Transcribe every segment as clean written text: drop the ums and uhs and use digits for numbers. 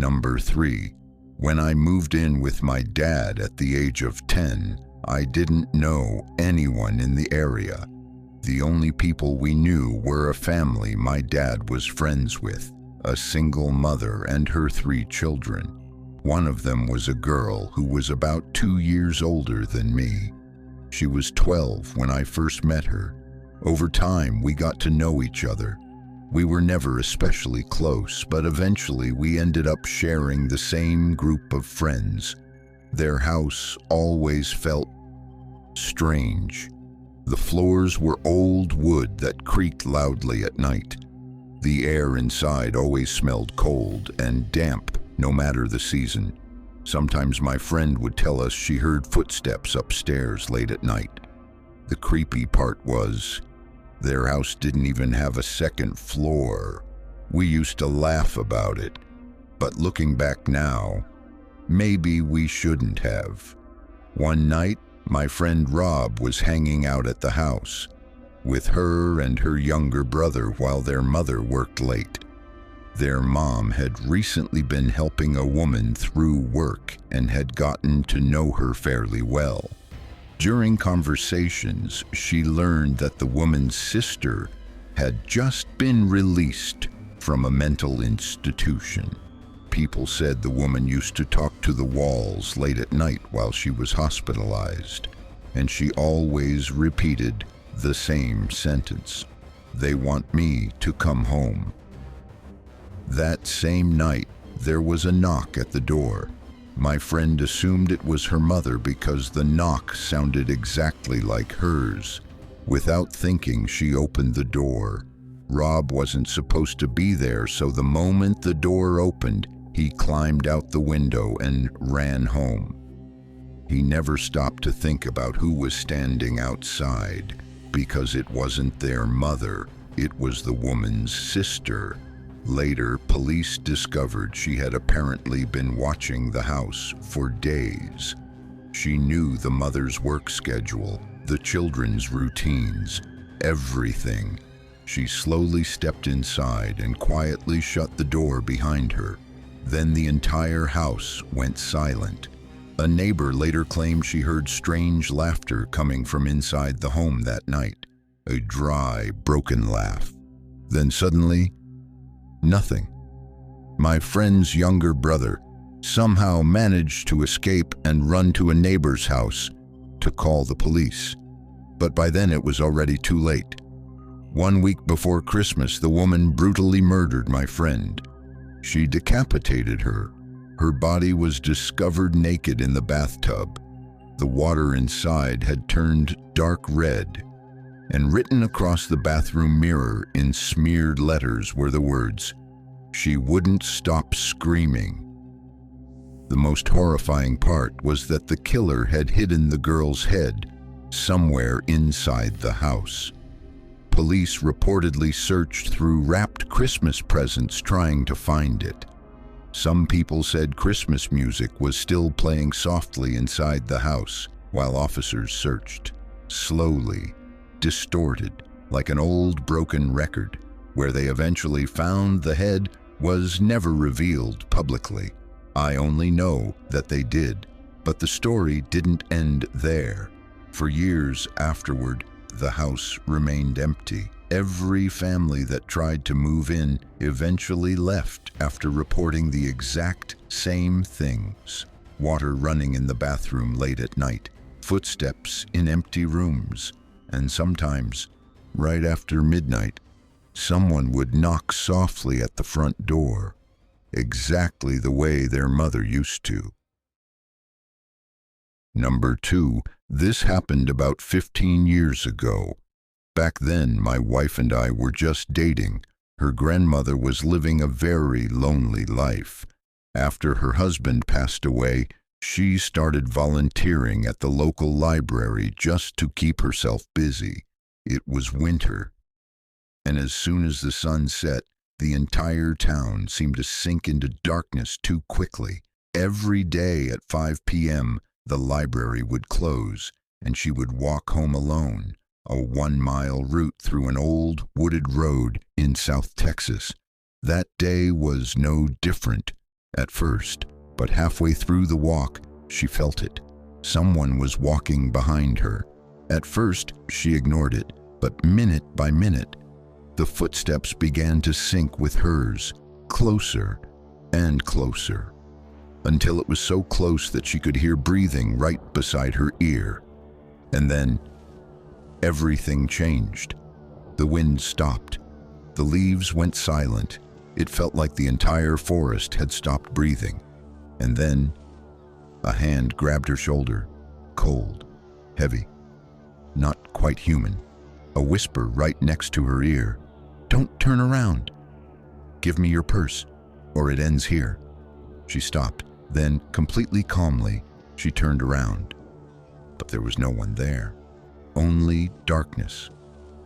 Number 3. When I moved in with my dad at the age of 10, I didn't know anyone in the area. The only people we knew were a family my dad was friends with, a single mother and her 3 children. One of them was a girl who was about 2 years older than me. She was 12 when I first met her. Over time, we got to know each other. We were never especially close, but eventually we ended up sharing the same group of friends. Their house always felt strange. The floors were old wood that creaked loudly at night. The air inside always smelled cold and damp, no matter the season. Sometimes my friend would tell us she heard footsteps upstairs late at night. The creepy part was, their house didn't even have a second floor. We used to laugh about it, but looking back now, maybe we shouldn't have. One night, my friend Rob was hanging out at the house with her and her younger brother while their mother worked late. Their mom had recently been helping a woman through work and had gotten to know her fairly well. During conversations, she learned that the woman's sister had just been released from a mental institution. People said the woman used to talk to the walls late at night while she was hospitalized, and she always repeated the same sentence: "They want me to come home." That same night, there was a knock at the door. My friend assumed it was her mother because the knock sounded exactly like hers. Without thinking, she opened the door. Rob wasn't supposed to be there, so the moment the door opened, he climbed out the window and ran home. He never stopped to think about who was standing outside, because it wasn't their mother, it was the woman's sister. Later, police discovered she had apparently been watching the house for days. She knew the mother's work schedule, the children's routines, everything. She slowly stepped inside and quietly shut the door behind her. Then the entire house went silent. A neighbor later claimed she heard strange laughter coming from inside the home that night, a dry, broken laugh. Then suddenly, nothing. My friend's younger brother somehow managed to escape and run to a neighbor's house to call the police. But by then it was already too late. 1 week before Christmas, the woman brutally murdered my friend. She decapitated her. Her body was discovered naked in the bathtub. The water inside had turned dark red, and written across the bathroom mirror in smeared letters were the words, "She wouldn't stop screaming." The most horrifying part was that the killer had hidden the girl's head somewhere inside the house. Police reportedly searched through wrapped Christmas presents trying to find it. Some people said Christmas music was still playing softly inside the house while officers searched. Slowly, distorted, like an old broken record. Where they eventually found the head was never revealed publicly. I only know that they did, but the story didn't end there. For years afterward, the house remained empty. Every family that tried to move in eventually left after reporting the exact same things. Water running in the bathroom late at night, footsteps in empty rooms, and sometimes, right after midnight, someone would knock softly at the front door, exactly the way their mother used to. Number 2, this happened about 15 years ago. Back then, my wife and I were just dating. Her grandmother was living a very lonely life. After her husband passed away, she started volunteering at the local library just to keep herself busy. It was winter, and as soon as the sun set, the entire town seemed to sink into darkness too quickly. Every day at 5 p.m., the library would close, and she would walk home alone, a 1-mile route through an old wooded road in South Texas. That day was no different. at first, but halfway through the walk, she felt it. Someone was walking behind her. At first, she ignored it, but minute by minute, the footsteps began to sync with hers, closer and closer, until it was so close that she could hear breathing right beside her ear. And then, everything changed. The wind stopped. The leaves went silent. It felt like the entire forest had stopped breathing. And then, a hand grabbed her shoulder, cold, heavy, not quite human. A whisper right next to her ear. "Don't turn around. Give me your purse, or it ends here." She stopped. Then, completely calmly, she turned around. But there was no one there. Only darkness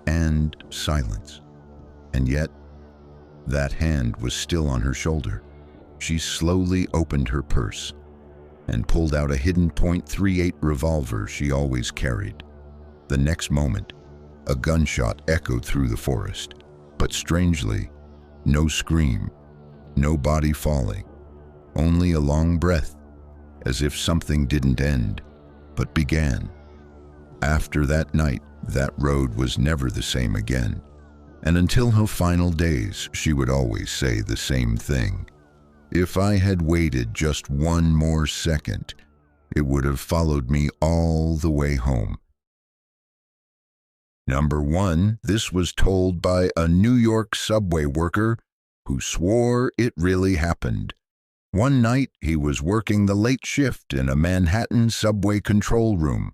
and silence. And yet, that hand was still on her shoulder. She slowly opened her purse and pulled out a hidden .38 revolver she always carried. The next moment, a gunshot echoed through the forest. But strangely, no scream, no body falling, only a long breath, as if something didn't end, but began. After that night, that road was never the same again. And until her final days, she would always say the same thing. "If I had waited just one more second, it would have followed me all the way home." Number 1, this was told by a New York subway worker who swore it really happened. One night, he was working the late shift in a Manhattan subway control room.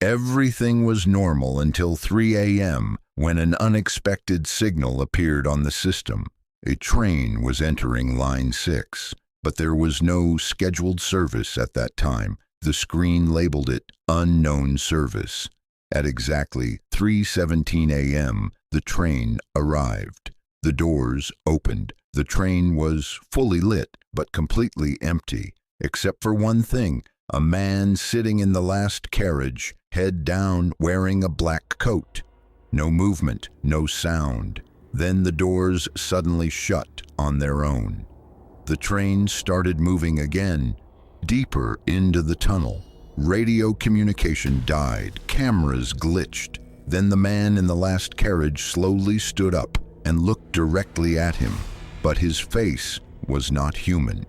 Everything was normal until 3 a.m. when an unexpected signal appeared on the system. A train was entering Line 6, but there was no scheduled service at that time. The screen labeled it unknown service. At exactly 3:17 a.m., the train arrived. The doors opened. The train was fully lit, but completely empty, except for one thing: a man sitting in the last carriage, head down, wearing a black coat. No movement, no sound. Then the doors suddenly shut on their own. The train started moving again, deeper into the tunnel. Radio communication died, cameras glitched. Then the man in the last carriage slowly stood up and looked directly at him, but his face was not human.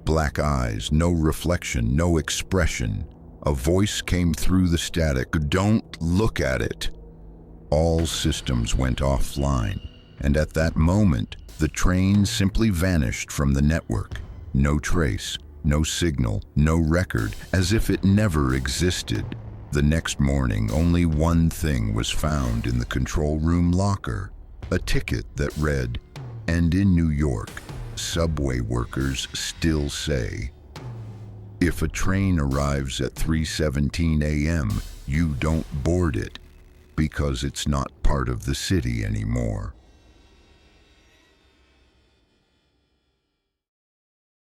Black eyes, no reflection, no expression. A voice came through the static: "Don't look at it." All systems went offline, and at that moment, the train simply vanished from the network. No trace. No signal, no record, as if it never existed. The next morning, only one thing was found in the control room locker: a ticket that read, "And in New York, subway workers still say, if a train arrives at 3:17 a.m., you don't board it, because it's not part of the city anymore."